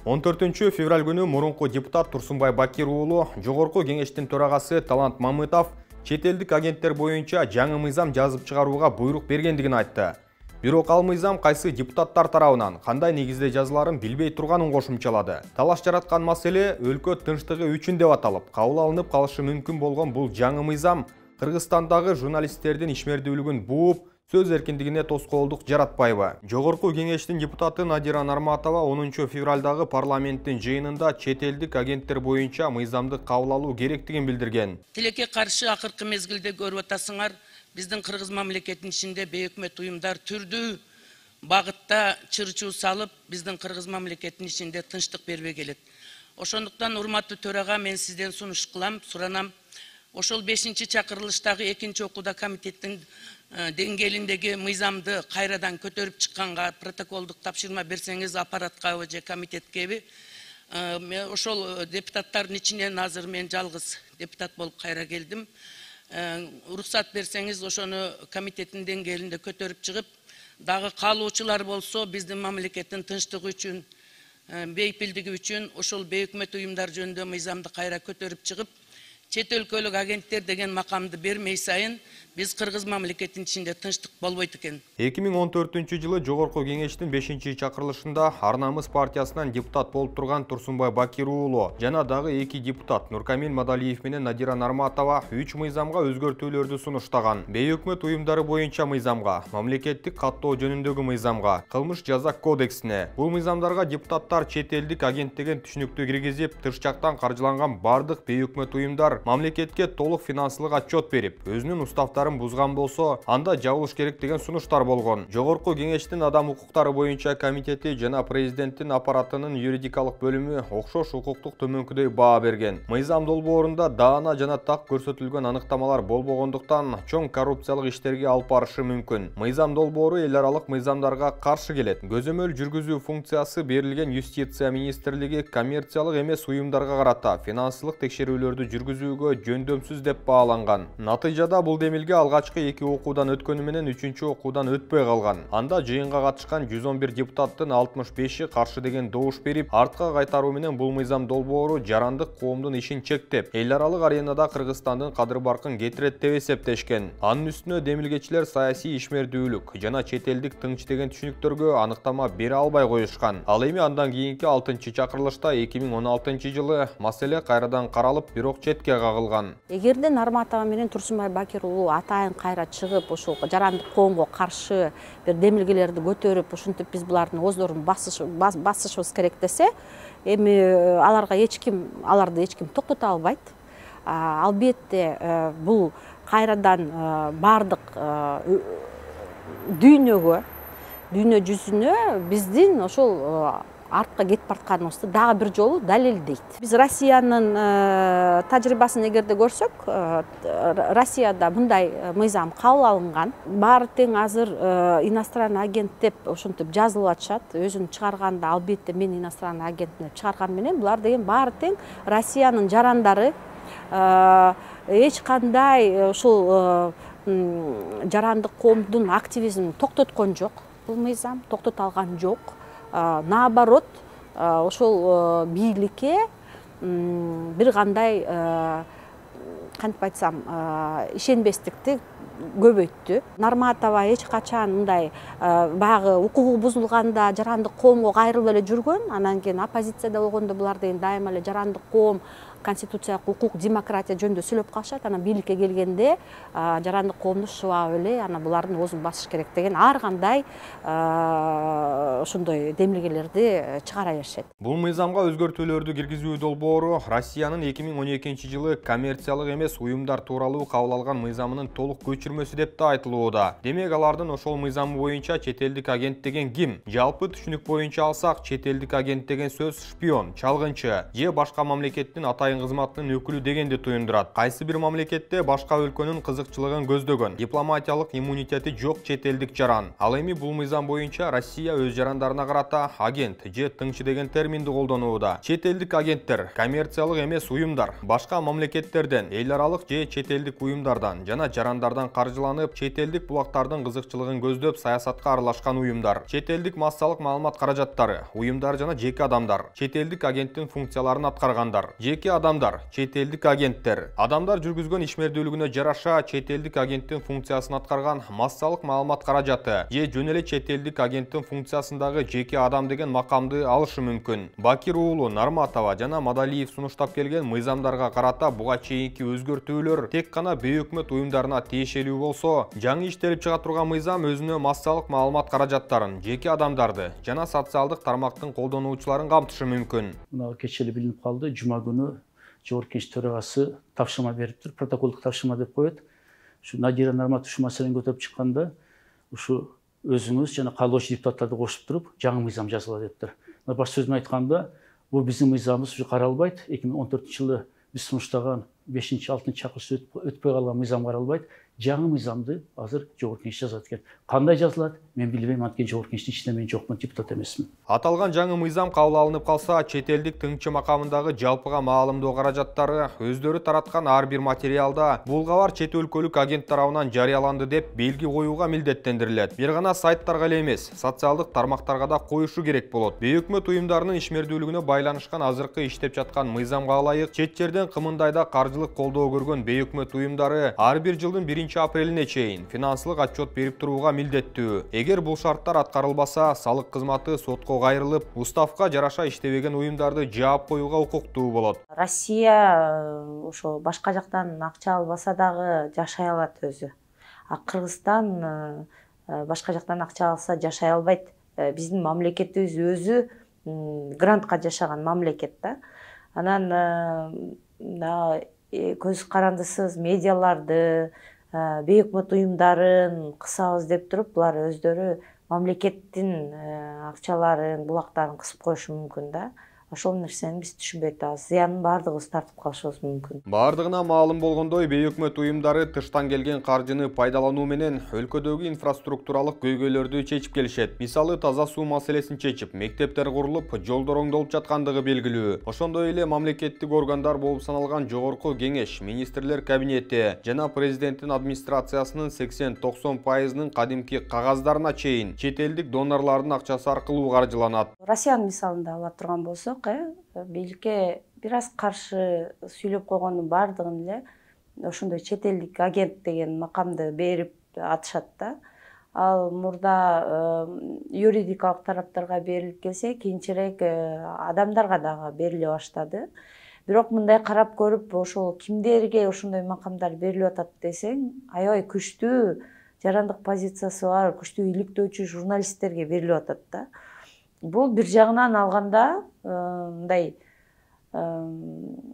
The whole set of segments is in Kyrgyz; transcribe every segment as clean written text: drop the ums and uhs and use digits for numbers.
14 февраль күнү мурунку депутат Турсунбай Бакир уулу Жогорку кеңештин төрагасы Талант Мамытов чет элдик агенттер боюнча жаңы мыйзам жазып чыгарууга буйрук бергендигин айтты. Бирок ал мыйзам кайсы депутаттар тарабынан кандай негизде жазыларын билбей турганын кошумчалады. Талаш жараткан маселе өлкө тынчтыгы үчүн деп аталып, кабыл алынып калышы мүмкүн болгон бул жаңы мыйзам Кыргызстандагы журналисттердин ишмердүүлүгүн бууп, сөз эркиндигине тоскоолдук жаратпайбы? Жогорку кеңештин депутаты Надира Нарматова 10 февралдагы парламенттин жыйынында чет элдик агенттер боюнча мыйзамды кабыл алуу керектигин билдирген. Тилекке каршы акыркы мезгилде көрүп атасыңар, биздин Кыргыз мамлекетинин ичинде бейөкмөт уюмдар түрдүү багытта чырчуу салып, биздин Кыргыз мамлекетинин ичинде тынчтык бербей келет. Ошондуктан урматтуу төрага мен сизден сунуш кылам, суранам. Ошол 5-чакырылыштагы 2-окууда комитеттин деңгээлиндеги мыйзамды кайрадан көтөрүп чыкканга протоколдук тапшырма берсеңиз аппараткабы же комитеткеби, ошол депутаттардын ичинен азыр мен жалгыз депутат болуп кайра келдим. Уруксат берсеңиз ошону комитеттин деңгээлинде көтөрүп чыгып, дагы каалоочулар болсо биздин мамлекеттин тынчтыгы үчүн, бейпилдиги үчүн ошол бейөкмөт уюмдар жөнүндө мыйзамды кайра көтөрүп чыгып, чет өлкөлүк агенттер деген макамды бермей сайын биз Кыргыз мамлекетинин ичинде тынчтык болбойт экен. 2014-жылы Жогорку кеңештин 5-чакырылышында Ар намыс партиясынан депутат болуп турган Турсунбай Бакир уулу жана дагы 2 депутат Нуркамил Мадалиев менен Надира Нарматова 3 мыйзамга өзгөртүүлөрдү сунуштаган. Бейөкмөт уюмдары боюнча мыйзамга, мамлекеттик каттоо жөнүндөгү мыйзамга, кылмыш жаза кодексине. Бул мыйзамдарга депутаттар чет элдик агент деген түшүнүктү киргизип, тыш жактан каржыланган бардык бейөкмөт уюмдар мамлекетке толук финансылык отчет берип, өзүнүн уставтарын бузган болсо, анда жабылыш керек деген сунуштар болгон. Жогорку кеңештин адам укуктары боюнча комитети жана президенттин аппаратынын юридикалык бөлүмү окшош укуктук төмөнкүдөй баа берген. Мыйзам долбоорунда даана жана так көрсөтүлгөн аныктамалар болбогондуктан чоң коррупциялык иштерге алып барышы мүмкүн. Мыйзам долбоору эл аралык мыйзамдарга каршы келет. Көзөмөл жүргүзүү функциясы берилген Юстиция министрлиги коммерциялык эмес уюмдарга карата финансылык текшерүүлөрдү жүргүзүүгө жөндөмсүз деп бааланган. Натыйжада бул демилге алгачкы 2 окуудан өткөнү менен 3-чү окуудан өтпөй калган. Анда жыйынга катышкан 111 депутаттын 65-и каршы деген добуш берип, артка кайтаруу менен бул мыйзам долбоору жарандык коомдун ишин чектеп, эл аралык аренада Кыргызстандын кадыр-баркын кетирет деп эсептешкен. Анын үстүнө демилгечилер саясий ишмердүүлүк жана чет элдик тыңч деген түшүнүктөргө аныктама бере албай коюшкан. Ал эми андан кийинки 6-чакырылышта 2016-жылы маселе кайрадан каралып, бирок четке кагылган. Эгерде Нарматова менен Турсунбай Бакир уулу атайын кайра чыгып, ошол жарандык коомго каршы бир демилгелерди көтөрүп, ушинтип биз булардын оздорун басышыбыз керек десе, эми аларды эч ким токтото албайт. Албетте бул кайрадан бардык дүйнө жүзүнө биздин ошол артка кетип баратканыбызды дагы бир жолу далилдейт. Биз Россиянын тажрыйбасын эгерде көрсөк, Россияда мындай мыйзам кабыл алынган. Баары тең азыр иностранный агент деп ошентип жазылып атышат. Өзүн чыгарганда албетте мен иностранный агент деп чыгарган менен булар деген баары тең Россиянын жарандары, эч кандай ушул жарандык коомдун активизмин токтоткон жок. Бул мыйзам токтото алган жок. Наоборот, ошол бийликке бир кандай кантип айтсам, ишенбестикти көбөйттү. Нарматова эч качан мындай баягы укугу бузулганда жарандык коомго кайрылып эле жүргөн. Анан кийин оппозицияда болгондо булар деген дайыма эле жарандык коом, конституциялык укук, демократия жөнүндө сүйлөп калышат. Анан бийликке келгенде жарандык коомду шыбап эле, анан булардын оозун басыш керек деген ар кандай ошондой демилгелерди чыгара беришет. Бул мыйзамга өзгөртүүлөрдү киргизүү долбоору Россиянын 2012-жылы коммерциялык эмес уюмдар тууралуу кабыл алган мыйзамынын толук көчүрмөсү деп да айтылууда. Демек алардын ошол мыйзамы боюнча чет элдик агент деген ким? Жалпы түшүнүк боюнча алсак, чет элдик агент деген сөз шпион, чалгынчы же башка мамлекеттин атай сайын кызматынын өкүлү дегенди туюндурат. Кайсы бир мамлекетте башка өлкөнүн кызыкчылыгын көздөгөн, дипломатиялык иммунитети жок чет элдик жаран. Ал эми бул мыйзам боюнча Россия өз жарандарына карата агент же тыңчы деген терминди колдонууда. Чет элдик агенттер коммерциялык эмес уюмдар, башка мамлекеттерден, эл аралык же чет элдик уюмдардан жана жарандардан каржыланып, чет элдик булактардын кызыкчылыгын көздөп саясатка аралашкан уюмдар. Чет элдик массалык маалымат каражаттары, уюмдар жана жеке адамдар чет элдик агенттин функцияларын аткаргандар. Жеке адамдар, чет элдик агенттер. Адамдар жүргүзгөн ишмердүүлүгүнө жараша чет элдик агенттин функциясын аткарган массалык маалымат каражаты же жөн эле чет элдик агенттин функциясындагы жеке адам деген макамды алышы мүмкүн. Бакир уулу, Нарматова жана Мадалиев сунуштап келген мыйзамдарга карата буга чейинки өзгөртүүлөр тек гана бейөкмөт уюмдарына тиешелүү болсо, жаңы иштелип чыга турган мыйзам өзүнө массалык маалымат каражаттарын, жеке адамдарды жана социалдык тармактын колдонуучуларын камтышы мүмкүн. Мына кечели билинип калды, жума күнү Жогорку Кеңеш төрагасы тапшырма бериптир, протоколдук тапшырма деп коет. Ушу Надира Нарматова ушу маселени көтөрүп чыкканда, ушу өзүңүз жана каалоочу депутаттарды кошуп туруп, жаңы мыйзам жазыла дептир. Баш сөзүн айтканда, бул биздин мыйзамыбыз ушу каралбайт. 2014-жылы биз сунуштаган 5-6 чакырыш өтпөй калган мыйзам каралбайт. Жаңы мыйзамды азыр Жогорку Кеңеш жазат экен. Кандай жазылат? Мен билбейм, анткени Жогорку Кеңештин ичинде мен жокмун, депутат эмесмин. Аталган жаңы мыйзам кабыл алынып калса, чет элдик тыңчы макамындагы жалпыга маалымдоо каражаттары өздөрү тараткан ар бир материалда бул кабар чет өлкөлүк агент тарабынан жарыяланды деп белги коюуга милдеттендирилет. Бир гана сайттарга эле эмес, социалдык тармактарга да коюшу керек болот. Бейөкмөт уюмдарынын ишмердүүлүгүнө байланышкан азыркы иштеп жаткан мыйзамга ылайык, чет жерден кымындайда каржылык колдоо көргөн бейөкмөт уюмдары ар бир жылдын 1-апрелине чейин финансылык отчет берип турууга милдеттүү. Эгер бул шарттар аткарылбаса, салык кызматы сотко кайрылып, уставка жараша иштебеген уюмдарды жаап коюуга укуктуу болот. Россия ошо башка жактан акча албаса дагы жашай алат өзү. Кыргызстан башка жактан акча алса жашай албайт. Биздин мамлекетибиз өзү грантка жашаган мамлекет да. Анан көз карандысыз медиаларды, бейөкмөт уюмдарын кысабыз деп туруп, булар өздөрү мамлекеттин акчаларын, булактарын кысып коюшу мүмкүн да. Ошол нерсени биз түшүнбөй атабыз. Зыянын баардыгыбыз тартып калышыбыз мүмкүн. Бардыгына маалым болгондой, бейөкмөт уюмдары тыштан келген каржыны пайдалануу менен өлкөдөгү инфраструктуралык көйгөйлөрдү чечип келишет. Мисалы, таза суу маселесин чечип, мектептер курулуп, жолдор оңдолуп жаткандыгы белгилүү. Ошондой эле мамлекеттик органдар болуп саналган Жогорку Кеңеш, министрлер кабинети жана президенттин администрациясынын 80-90% кадимки кагаздарына чейин чет элдик донорлордун акчасы аркылуу каржыланат. Россиянын мисалында ала турган болсок, бийликке бир аз каршы сүйлөп койгондун баардыгын эле ошондой чет элдик агент деген макамды берип атышат да. Ал мурда юридикалык тараптарга берилип келсе, кийинчерээк адамдарга дагы бериле баштады. Бирок мындай карап көрүп, ошол кимдерге ошондой макамдар берилип атат десең, аябай күчтүү жарандык позициясы бар, күчтүү иликтөөчү журналисттерге берилип атат да. Бул бир жагынан алганда мындай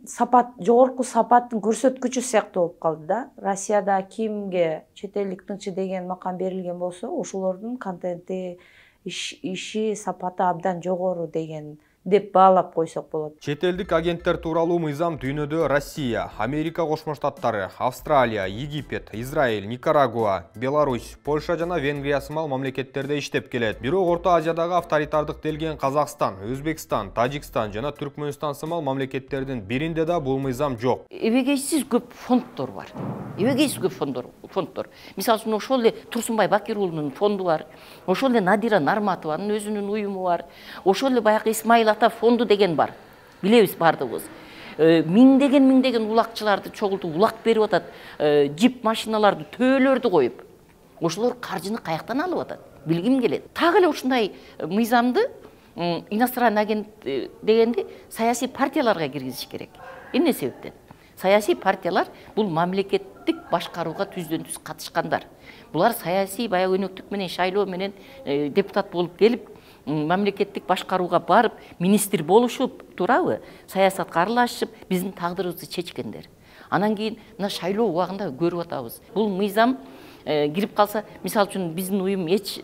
сапат, жогорку сапаттын көрсөткүчү сыяктуу болуп калды да. Россияда кимге чет элдик тыңчы деген макам берилген болсо, ошолордун контенти, иши сапаты абдан жогору деген деп баалап койсок болот. Чет элдик агенттер тууралуу мыйзам дүйнөдө Россия, Америка Кошмо Штаттары, Австралия, Египет, Израиль, Никарагуа, Беларусь, Польша жана Венгрия сымал мамлекеттерде иштеп келет. Бирок Орто Азиядагы авторитардык делген Казакстан, Өзбекстан, Тажикстан жана Түркмөнстан сымал мамлекеттердин биринде да бул мыйзам жок. Эбегейсиз көп фонддор бар. Эбегейсиз көп фонддор. Мисалы үчүн ошол эле Турсунбай Бакир уулунун фонду бар. Ошол эле Надира Нарматованын өзүнүн уюму бар. Ошол эле баягы Исмаил фонду деген бар. Билебиз бардыгыбыз. Миңдеген улакчыларды чогултуп улак берип атат. Джип машиналарды, төөлөрдү коюп. Ошолор каржыны каяктан алып атат? Билгим келет. Так эле ушундай мыйзамды иностранный агент дегенди саясий партияларга киргизиш керек. Эмне себептен? Саясий партиялар бул мамлекеттик башкарууга түздөн түз катышкандар. Булар саясий баягы өнөктүк менен шайлоо менен депутат болуп келип, мамлекеттик башкарууга барып, министр болушуп турабы, саясатка аралашып, биздин тагдырыбызды чечкендер. Анан кийин мына шайлоо убагында көрүп атабыз. Бул мыйзам кирип калса, мисалы үчүн биздин уюм эч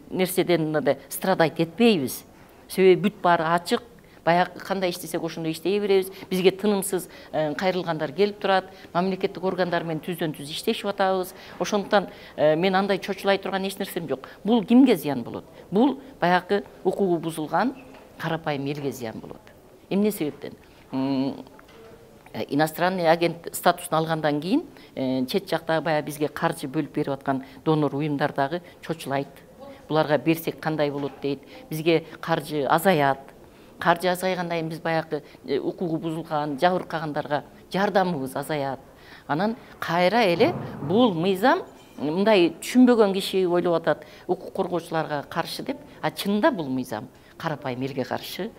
нерседен страдайт этпейбиз. Себеби бүт баары ачык, баягы кандай иштесек ошондой иштей беребиз. Бизге тынымсыз кайрылгандар келип турат. Мамлекеттик органдар менен түздөн түз иштешип атабыз. Ошондуктан мен андай чочулай турган эч нерсем жок. Бул кимге зыян болот? Бул баягы укугу бузулган карапайым элге зыян болот. Эмне себептен? Иностранный агент статусун алгандан кийин чет жактагы баягы бизге каржы бөлүп берип аткан донор уюмдар дагы чочулайт. Буларга берсек кандай болот дейт. Бизге каржы азаят. Каржы азайгандан кийин биз баягы укугу бузулган, жабыркагандарга жардамыбыз азаят. Анан кайра эле бул мыйзам мындай түшүнбөгөн киши ойлоп атат, укук коргоочуларга каршы деп, а чынында бул мыйзам карапайым элге каршы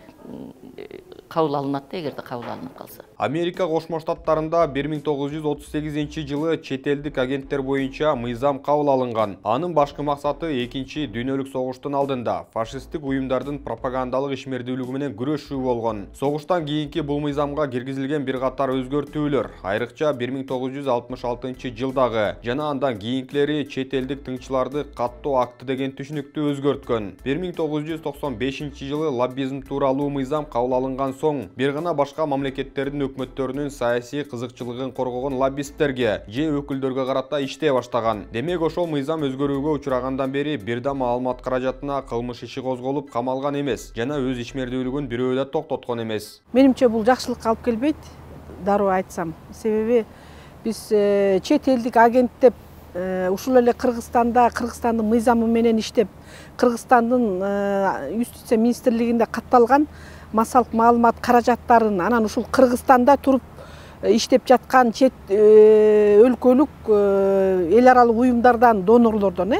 кабыл алынат да, эгерде кабыл алынып калса. Америка Кошмо Штаттарында 1938-жылы чет элдик агенттер боюнча мыйзам кабыл алынган. Анын башкы максаты Экинчи дүйнөлүк согуштун алдында фашисттик уюмдардын пропагандалык ишмердүүлүгү менен күрөшүү болгон. Согуштан кийинки бул мыйзамга киргизилген бир катар өзгөртүүлөр, айрыкча 1966-жылдагы жана андан кийинкилери чет элдик тыңчыларды каттоо акты деген түшүнүктү өзгөрткөн. 1995-жылы лоббизм тууралуу мыйзам кабыл алынган соң, бир гана башка мамлекеттердин өкмөттөрүнүн саясий кызыкчылыгын коргогон лоббисттерге же өкүлдөргө карата иштей баштаган. Демек ошол мыйзам өзгөрүүгө учурагандан бери бир да маалымат каражатына кылмыш иши козголуп камалган эмес жана өз ишмердүүлүгүн бирөө да токтоткон эмес. Менимче бул жакшылыкка алып келбейт, дароо айтсам. Себеби биз чет элдик агент деп ушул эле Кыргызстандын мыйзамы менен иштеп, Кыргызстандын юстиция министрлигинде катталган массалык маалымат каражаттарын анан ушул Кыргызстанда туруп иштеп жаткан чет өлкөлүк эл аралык уюмдардан, донорлордон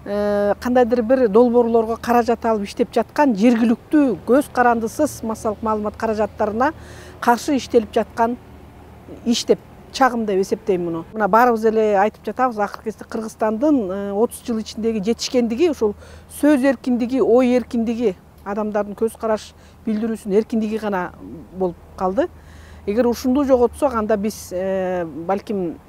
кандайдыр бир долбоорлорго каражат алып иштеп жаткан жергиликтүү көз карандысыз массалык маалымат каражаттарына каршы иштелип жаткан иш деп чагым деп эсептейм муну. Мына баарыбыз эле айтып жатабыз, акыркы кезде Кыргызстандын 30 жыл ичиндеги жетишкендиги ушул сөз эркиндиги, ой эркиндиги, адамдардын көз караш билдирүүсүнүн эркиндиги гана болуп калды. Эгер ушунду жоготсок, анда биз балким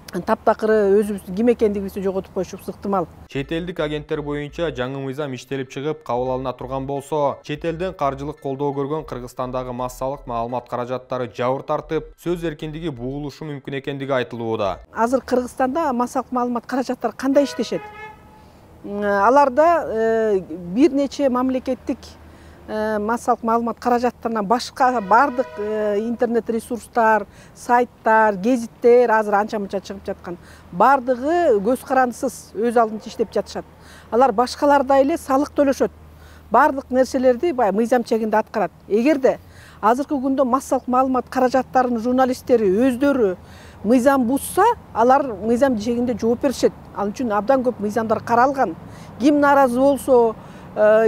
таптакыры өзүбүздүн ким экендигибизди жоготуп коюшубуз ыктымал. Чет элдик агенттер боюнча жаңы мыйзам иштелип чыгып кабыл алына турган болсо, чет элден каржылык колдоо көргөн Кыргызстандагы массалык маалымат каражаттары жабыр тартып, сөз эркиндиги бугулушу мүмкүн экендиги айтылууда. Азыр Кыргызстанда массалык маалымат каражаттары кандай иштешет? Аларда бир нече мамлекеттик массалык маалымат каражаттарынан башка бардык интернет ресурстар, сайттар, гезиттер азыр анча-мынча чыгып жаткан. Бардыгы көз карандысыз өз алдынча иштеп жатышат. Алар башкалардай эле салык төлөшөт. Бардык нерселерди баягы мыйзам чегинде аткарат. Эгерде азыркы күндө массалык маалымат каражаттарынын журналисттери өздөрү мыйзам бузса, алар мыйзам чегинде жооп беришет. Ал үчүн абдан көп мыйзамдар каралган. Ким нааразы болсо,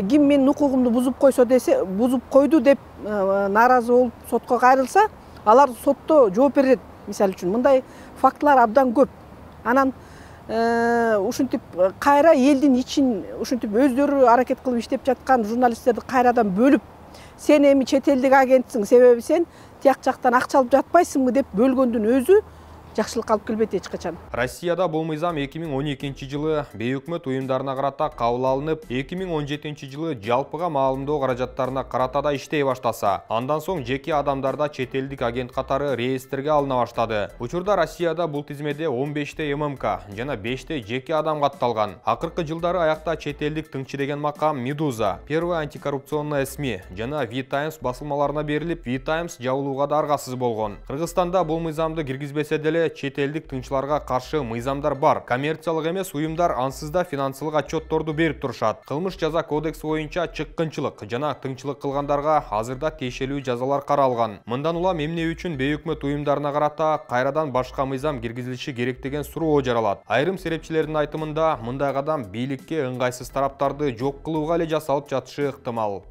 ким менин укугумду бузуп койсо десе, бузуп койду деп нааразы болуп сотко кайрылса, алар сотто жооп берет. Мисалы үчүн мындай фактылар абдан көп. Анан ушинтип кайра элдин ичин ушинтип өздөрү аракет кылып иштеп жаткан журналисттерди кайрадан бөлүп, сен эми чет элдик агентсиң, себеби сен тияк жактан акча алып жатпайсыңбы деп бөлгөндүн өзү жакшылыкка алып келбейт эч качан. Россияда бул мыйзам 2012-жылы бейөкмөт уюмдарына карата кабыл алынып, 2017-жылы жалпыга маалымдоо каражаттарына карата да иштей баштаса, андан соң жеке адамдарда чет элдик агент катары реестрге алына баштады. Учурда Россияда бул тизмеде 15 ММК жана 5 жеке адам катталган. Акыркы жылдары аякта чет элдик тыңчы деген макам Медуза, Первая антикоррупционная СМИ жана V-Times басылмаларына берилип, V-Times жабылууга да аргасыз болгон. Кыргызстанда бул мыйзамды киргизбесе деле чет элдик тыңчыларга каршы мыйзамдар бар. Коммерциялык эмес уюмдар ансыз да финансылык отчетторду берип турушат. Кылмыш жаза кодекси боюнча чыккынчылык жана тыңчылык кылгандарга азырда тиешелүү жазалар каралган. Мындан улам эмне үчүн бейөкмөт уюмдарына карата кайрадан башка мыйзам киргизилиши керек деген суроо жаралат. Айрым серепчилердин айтымында, мындай кадам бийликке ыңгайсыз тараптарды жок кылууга эле жасалып жатышы ыктымал.